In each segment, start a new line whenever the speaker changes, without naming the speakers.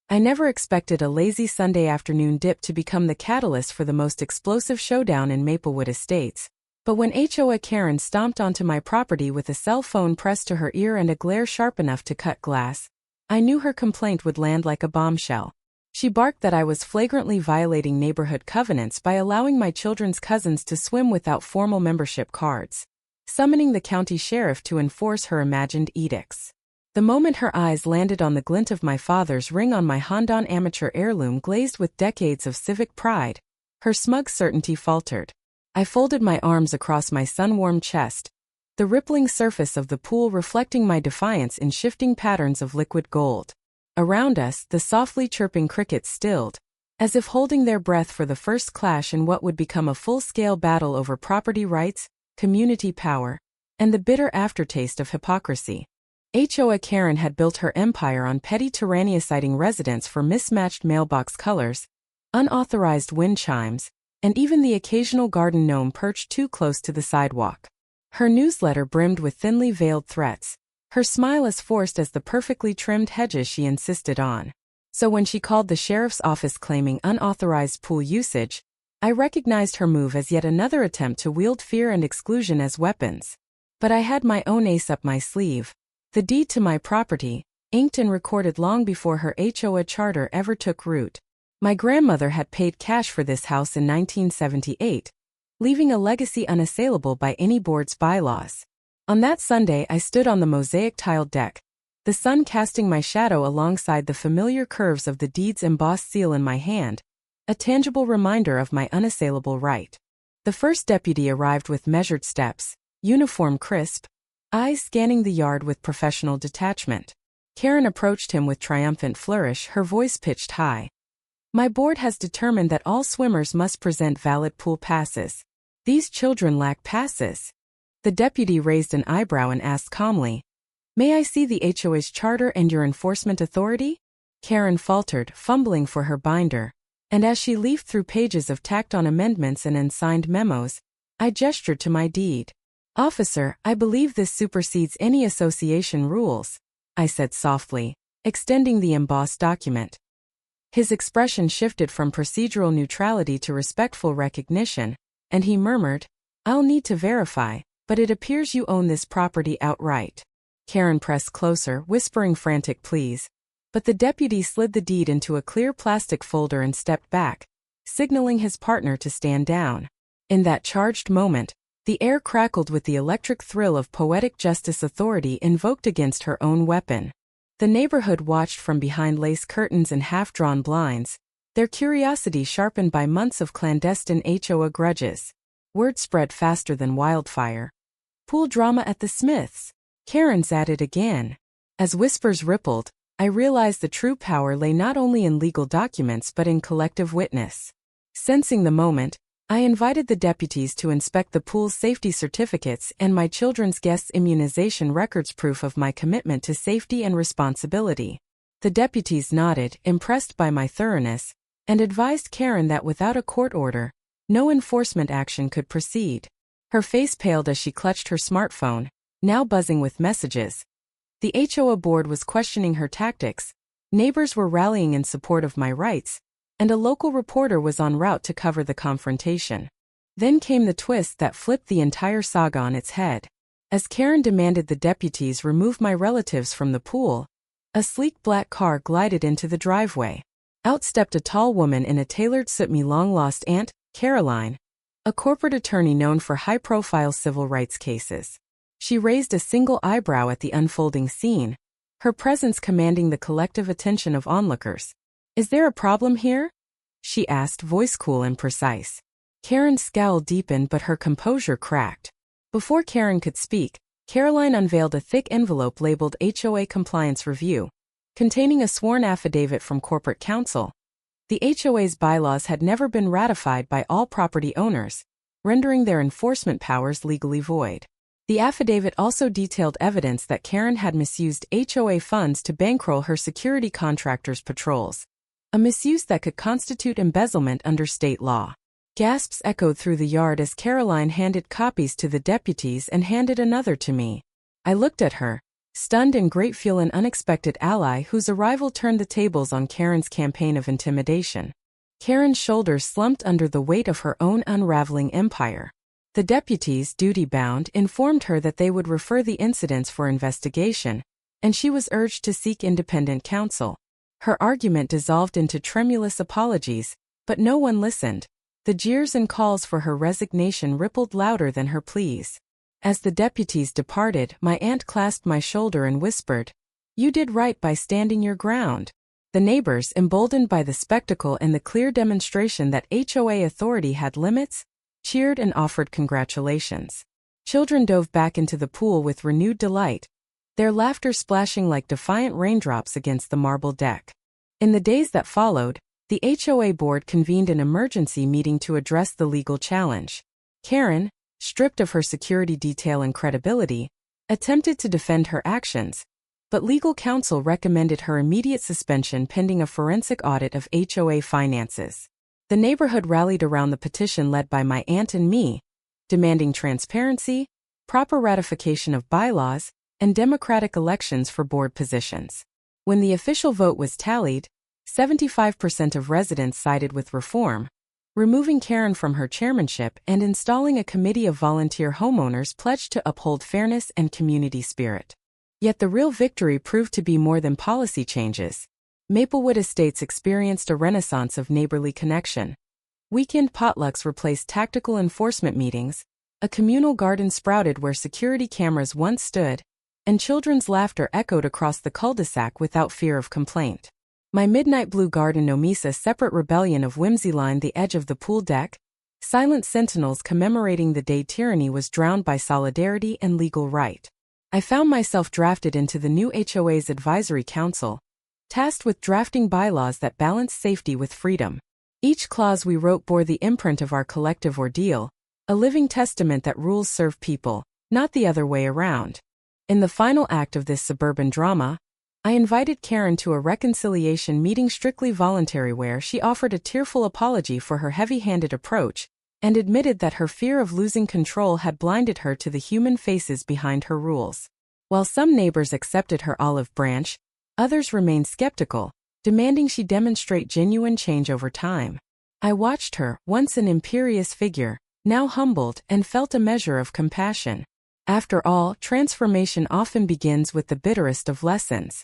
I never expected a lazy Sunday afternoon dip to become the catalyst for the most explosive showdown in Maplewood Estates. But when HOA Karen stomped onto my property with a cell phone pressed to her ear and a glare sharp enough to cut glass, I knew her complaint would land like a bombshell. She barked that I was flagrantly violating neighborhood covenants by allowing my children's cousins to swim without formal membership cards, summoning the county sheriff to enforce her imagined edicts. The moment her eyes landed on the glint of my father's ring on my Hondan amateur heirloom glazed with decades of civic pride, her smug certainty faltered. I folded my arms across my sun-warmed chest, the rippling surface of the pool reflecting my defiance in shifting patterns of liquid gold. Around us, the softly chirping crickets stilled, as if holding their breath for the first clash in what would become a full-scale battle over property rights, community power, and the bitter aftertaste of hypocrisy. HOA Karen had built her empire on petty tyranny, citing residents for mismatched mailbox colors, unauthorized wind chimes, and even the occasional garden gnome perched too close to the sidewalk. Her newsletter brimmed with thinly veiled threats, her smile as forced as the perfectly trimmed hedges she insisted on. So when she called the sheriff's office claiming unauthorized pool usage, I recognized her move as yet another attempt to wield fear and exclusion as weapons. But I had my own ace up my sleeve. The deed to my property, inked and recorded long before her HOA charter ever took root. My grandmother had paid cash for this house in 1978, leaving a legacy unassailable by any board's bylaws. On that Sunday I stood on the mosaic-tiled deck, the sun casting my shadow alongside the familiar curves of the deed's embossed seal in my hand, a tangible reminder of my unassailable right. The first deputy arrived with measured steps, uniform crisp, eyes scanning the yard with professional detachment. Karen approached him with triumphant flourish, her voice pitched high. My board has determined that all swimmers must present valid pool passes. These children lack passes. The deputy raised an eyebrow and asked calmly, "May I see the HOA's charter and your enforcement authority?" Karen faltered, fumbling for her binder, and as she leafed through pages of tacked-on amendments and unsigned memos, I gestured to my deed. "Officer, I believe this supersedes any association rules," I said softly, extending the embossed document. His expression shifted from procedural neutrality to respectful recognition, and he murmured, "I'll need to verify, but it appears you own this property outright." Karen pressed closer, whispering frantic pleas. But the deputy slid the deed into a clear plastic folder and stepped back, signaling his partner to stand down. In that charged moment, the air crackled with the electric thrill of poetic justice, authority invoked against her own weapon. The neighborhood watched from behind lace curtains and half-drawn blinds, their curiosity sharpened by months of clandestine HOA grudges. Word spread faster than wildfire. "Pool drama at the Smiths," Karen's at it again. As whispers rippled, I realized the true power lay not only in legal documents but in collective witness. Sensing the moment, I invited the deputies to inspect the pool's safety certificates and my children's guests' immunization records, proof of my commitment to safety and responsibility. The deputies nodded, impressed by my thoroughness, and advised Karen that without a court order, no enforcement action could proceed. Her face paled as she clutched her smartphone, now buzzing with messages. The HOA board was questioning her tactics, neighbors were rallying in support of my rights, and a local reporter was en route to cover the confrontation. Then came the twist that flipped the entire saga on its head. As Karen demanded the deputies remove my relatives from the pool, a sleek black car glided into the driveway. Out stepped a tall woman in a tailored suit, my long-lost aunt, Caroline, a corporate attorney known for high-profile civil rights cases. She raised a single eyebrow at the unfolding scene, her presence commanding the collective attention of onlookers. "Is there a problem here?" she asked, voice cool and precise. Karen's scowl deepened but her composure cracked. Before Karen could speak, Caroline unveiled a thick envelope labeled HOA Compliance Review, containing a sworn affidavit from corporate counsel. The HOA's bylaws had never been ratified by all property owners, rendering their enforcement powers legally void. The affidavit also detailed evidence that Karen had misused HOA funds to bankroll her security contractors' patrols, a misuse that could constitute embezzlement under state law. Gasps echoed through the yard as Caroline handed copies to the deputies and handed another to me. I looked at her, stunned and grateful, an unexpected ally whose arrival turned the tables on Karen's campaign of intimidation. Karen's shoulders slumped under the weight of her own unraveling empire. The deputies, duty-bound, informed her that they would refer the incidents for investigation, and she was urged to seek independent counsel. Her argument dissolved into tremulous apologies, but no one listened. The jeers and calls for her resignation rippled louder than her pleas. As the deputies departed, my aunt clasped my shoulder and whispered, "You did right by standing your ground." The neighbors, emboldened by the spectacle and the clear demonstration that HOA authority had limits, cheered and offered congratulations. Children dove back into the pool with renewed delight, their laughter splashing like defiant raindrops against the marble deck. In the days that followed, the HOA board convened an emergency meeting to address the legal challenge. Karen, stripped of her security detail and credibility, attempted to defend her actions, but legal counsel recommended her immediate suspension pending a forensic audit of HOA finances. The neighborhood rallied around the petition led by my aunt and me, demanding transparency, proper ratification of bylaws, and democratic elections for board positions. When the official vote was tallied, 75% of residents sided with reform, removing Karen from her chairmanship and installing a committee of volunteer homeowners pledged to uphold fairness and community spirit. Yet the real victory proved to be more than policy changes. Maplewood Estates experienced a renaissance of neighborly connection. Weekend potlucks replaced tactical enforcement meetings, a communal garden sprouted where security cameras once stood, and children's laughter echoed across the cul-de-sac without fear of complaint. My midnight blue garden nomisa, a separate rebellion of whimsy, lined the edge of the pool deck. Silent sentinels commemorating the day tyranny was drowned by solidarity and legal right. I found myself drafted into the new HOA's advisory council, tasked with drafting bylaws that balanced safety with freedom. Each clause we wrote bore the imprint of our collective ordeal, a living testament that rules serve people, not the other way around. In the final act of this suburban drama, I invited Karen to a reconciliation meeting strictly voluntary where she offered a tearful apology for her heavy-handed approach and admitted that her fear of losing control had blinded her to the human faces behind her rules. While some neighbors accepted her olive branch, others remained skeptical, demanding she demonstrate genuine change over time. I watched her, once an imperious figure, now humbled, and felt a measure of compassion. After all, transformation often begins with the bitterest of lessons.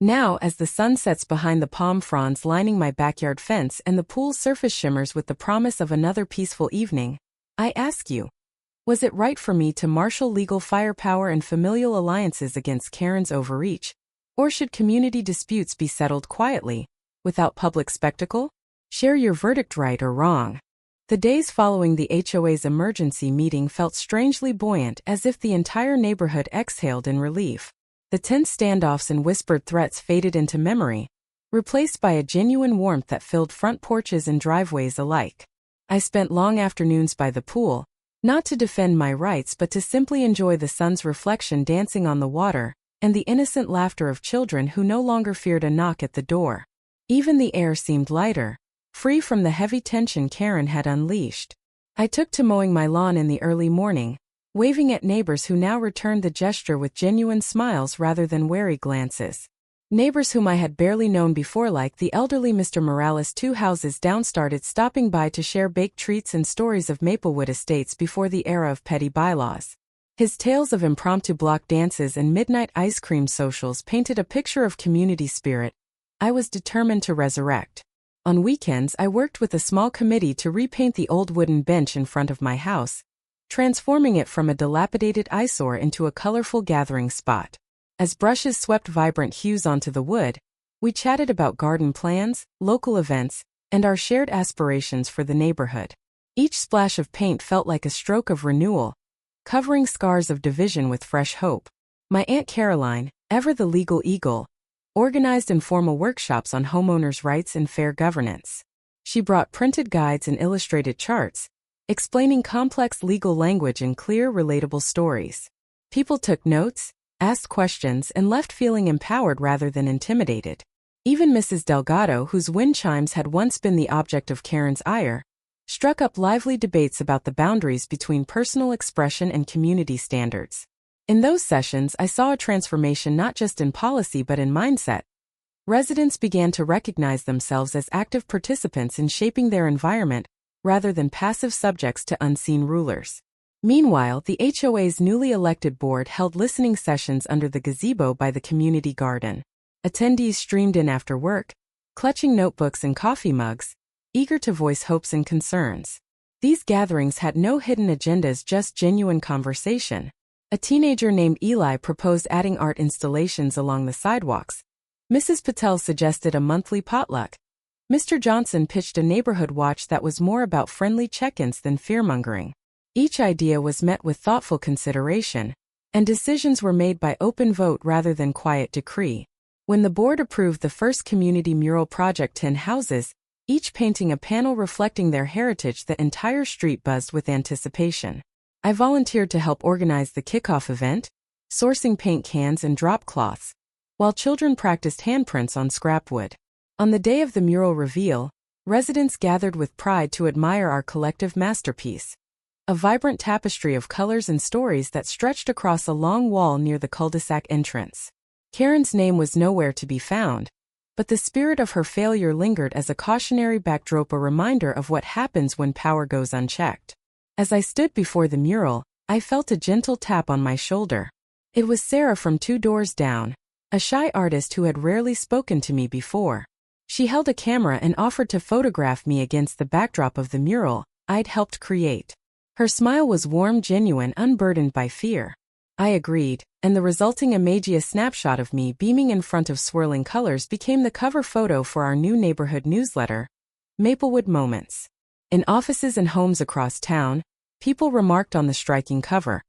Now, as the sun sets behind the palm fronds lining my backyard fence and the pool's surface shimmers with the promise of another peaceful evening, I ask you, was it right for me to marshal legal firepower and familial alliances against Karen's overreach? Or should community disputes be settled quietly, without public spectacle? Share your verdict, right or wrong. The days following the HOA's emergency meeting felt strangely buoyant, as if the entire neighborhood exhaled in relief. The tense standoffs and whispered threats faded into memory, replaced by a genuine warmth that filled front porches and driveways alike. I spent long afternoons by the pool, not to defend my rights but to simply enjoy the sun's reflection dancing on the water, and the innocent laughter of children who no longer feared a knock at the door. Even the air seemed lighter, free from the heavy tension Karen had unleashed. I took to mowing my lawn in the early morning, waving at neighbors who now returned the gesture with genuine smiles rather than wary glances. Neighbors whom I had barely known before, like the elderly Mr. Morales 2 houses down, started stopping by to share baked treats and stories of Maplewood Estates before the era of petty bylaws. His tales of impromptu block dances and midnight ice cream socials painted a picture of community spirit I was determined to resurrect. On weekends, I worked with a small committee to repaint the old wooden bench in front of my house, transforming it from a dilapidated eyesore into a colorful gathering spot. As brushes swept vibrant hues onto the wood, we chatted about garden plans, local events, and our shared aspirations for the neighborhood. Each splash of paint felt like a stroke of renewal, covering scars of division with fresh hope. My Aunt Caroline, ever the legal eagle, organized informal workshops on homeowners' rights and fair governance. She brought printed guides and illustrated charts, explaining complex legal language in clear, relatable stories. People took notes, asked questions, and left feeling empowered rather than intimidated. Even Mrs. Delgado, whose wind chimes had once been the object of Karen's ire, struck up lively debates about the boundaries between personal expression and community standards. In those sessions, I saw a transformation not just in policy but in mindset. Residents began to recognize themselves as active participants in shaping their environment, rather than passive subjects to unseen rulers. Meanwhile, the HOA's newly elected board held listening sessions under the gazebo by the community garden. Attendees streamed in after work, clutching notebooks and coffee mugs, eager to voice hopes and concerns. These gatherings had no hidden agendas, just genuine conversation. A teenager named Eli proposed adding art installations along the sidewalks. Mrs. Patel suggested a monthly potluck. Mr. Johnson pitched a neighborhood watch that was more about friendly check-ins than fear-mongering. Each idea was met with thoughtful consideration, and decisions were made by open vote rather than quiet decree. When the board approved the first community mural project, 10 houses, each painting a panel reflecting their heritage, the entire street buzzed with anticipation. I volunteered to help organize the kickoff event, sourcing paint cans and drop cloths, while children practiced handprints on scrap wood. On the day of the mural reveal, residents gathered with pride to admire our collective masterpiece. A vibrant tapestry of colors and stories that stretched across a long wall near the cul-de-sac entrance. Karen's name was nowhere to be found, but the spirit of her failure lingered as a cautionary backdrop, a reminder of what happens when power goes unchecked. As I stood before the mural, I felt a gentle tap on my shoulder. It was Sarah from 2 doors down, a shy artist who had rarely spoken to me before. She held a camera and offered to photograph me against the backdrop of the mural I'd helped create. Her smile was warm, genuine, unburdened by fear. I agreed, and the resulting emoji, a snapshot of me beaming in front of swirling colors, became the cover photo for our new neighborhood newsletter, Maplewood Moments. In offices and homes across town, people remarked on the striking cover,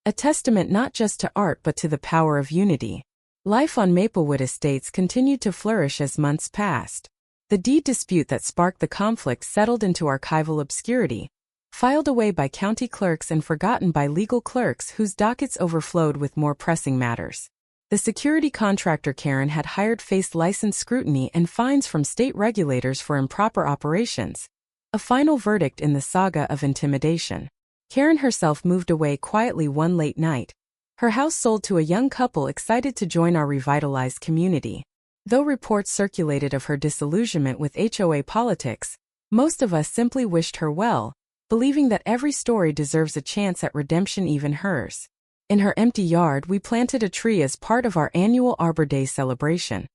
a testament not just to art but to the power of unity. Life on Maplewood Estates continued to flourish as months passed. The deed dispute that sparked the conflict settled into archival obscurity, filed away by county clerks and forgotten by legal clerks whose dockets overflowed with more pressing matters. The security contractor Karen had hired faced license scrutiny and fines from state regulators for improper operations, a final verdict in the saga of intimidation. Karen herself moved away quietly one late night. Her house sold to a young couple excited to join our revitalized community. Though reports circulated of her disillusionment with HOA politics, most of us simply wished her well, believing that every story deserves a chance at redemption, even hers. In her empty yard, we planted a tree as part of our annual Arbor Day celebration,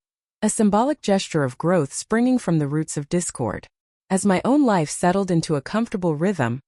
a symbolic gesture of growth springing from the roots of discord. As my own life settled into a comfortable rhythm,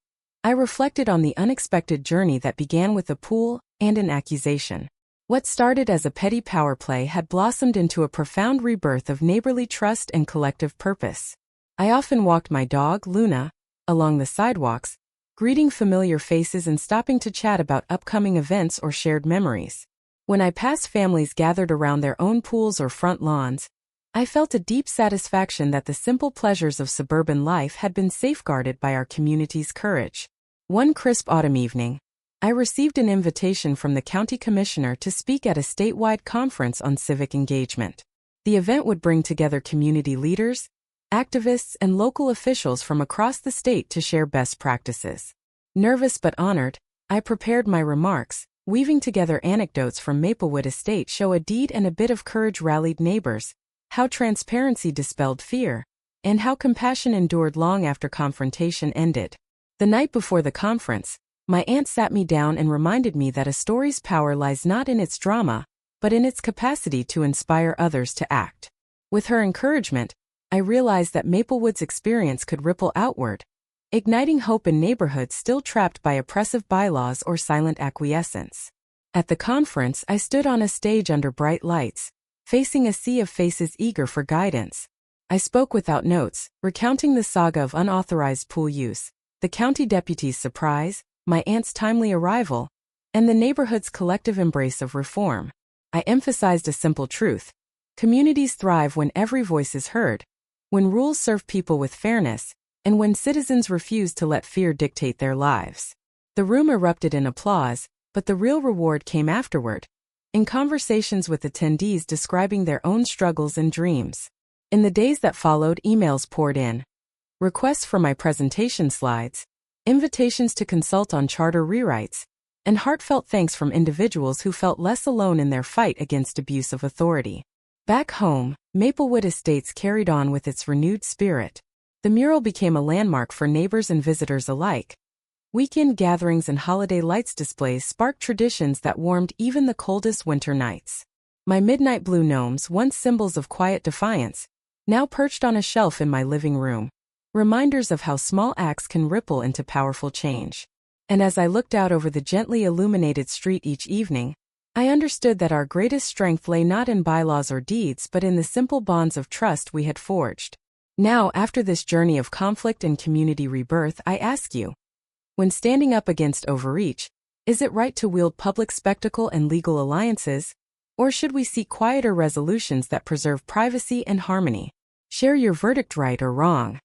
I reflected on the unexpected journey that began with a pool and an accusation. What started as a petty power play had blossomed into a profound rebirth of neighborly trust and collective purpose. I often walked my dog, Luna, along the sidewalks, greeting familiar faces and stopping to chat about upcoming events or shared memories. When I passed families gathered around their own pools or front lawns, I felt a deep satisfaction that the simple pleasures of suburban life had been safeguarded by our community's courage. One crisp autumn evening, I received an invitation from the county commissioner to speak at a statewide conference on civic engagement. The event would bring together community leaders, activists, and local officials from across the state to share best practices. Nervous but honored, I prepared my remarks, weaving together anecdotes from Maplewood Estate, show a deed and a bit of courage rallied neighbors, how transparency dispelled fear, and how compassion endured long after confrontation ended. The night before the conference, my aunt sat me down and reminded me that a story's power lies not in its drama, but in its capacity to inspire others to act. With her encouragement, I realized that Maplewood's experience could ripple outward, igniting hope in neighborhoods still trapped by oppressive bylaws or silent acquiescence. At the conference, I stood on a stage under bright lights, facing a sea of faces eager for guidance. I spoke without notes, recounting the saga of unauthorized pool use, the county deputy's surprise, my aunt's timely arrival, and the neighborhood's collective embrace of reform. I emphasized a simple truth: communities thrive when every voice is heard, when rules serve people with fairness, and when citizens refuse to let fear dictate their lives. The room erupted in applause, but the real reward came afterward, in conversations with attendees describing their own struggles and dreams. In the days that followed, emails poured in. Requests for my presentation slides, invitations to consult on charter rewrites, and heartfelt thanks from individuals who felt less alone in their fight against abuse of authority. Back home, Maplewood Estates carried on with its renewed spirit. The mural became a landmark for neighbors and visitors alike. Weekend gatherings and holiday lights displays sparked traditions that warmed even the coldest winter nights. My midnight blue gnomes, once symbols of quiet defiance, now perched on a shelf in my living room, reminders of how small acts can ripple into powerful change. And as I looked out over the gently illuminated street each evening, I understood that our greatest strength lay not in bylaws or deeds but in the simple bonds of trust we had forged. Now, after this journey of conflict and community rebirth, I ask you, when standing up against overreach, is it right to wield public spectacle and legal alliances, or should we seek quieter resolutions that preserve privacy and harmony? Share your verdict, right or wrong.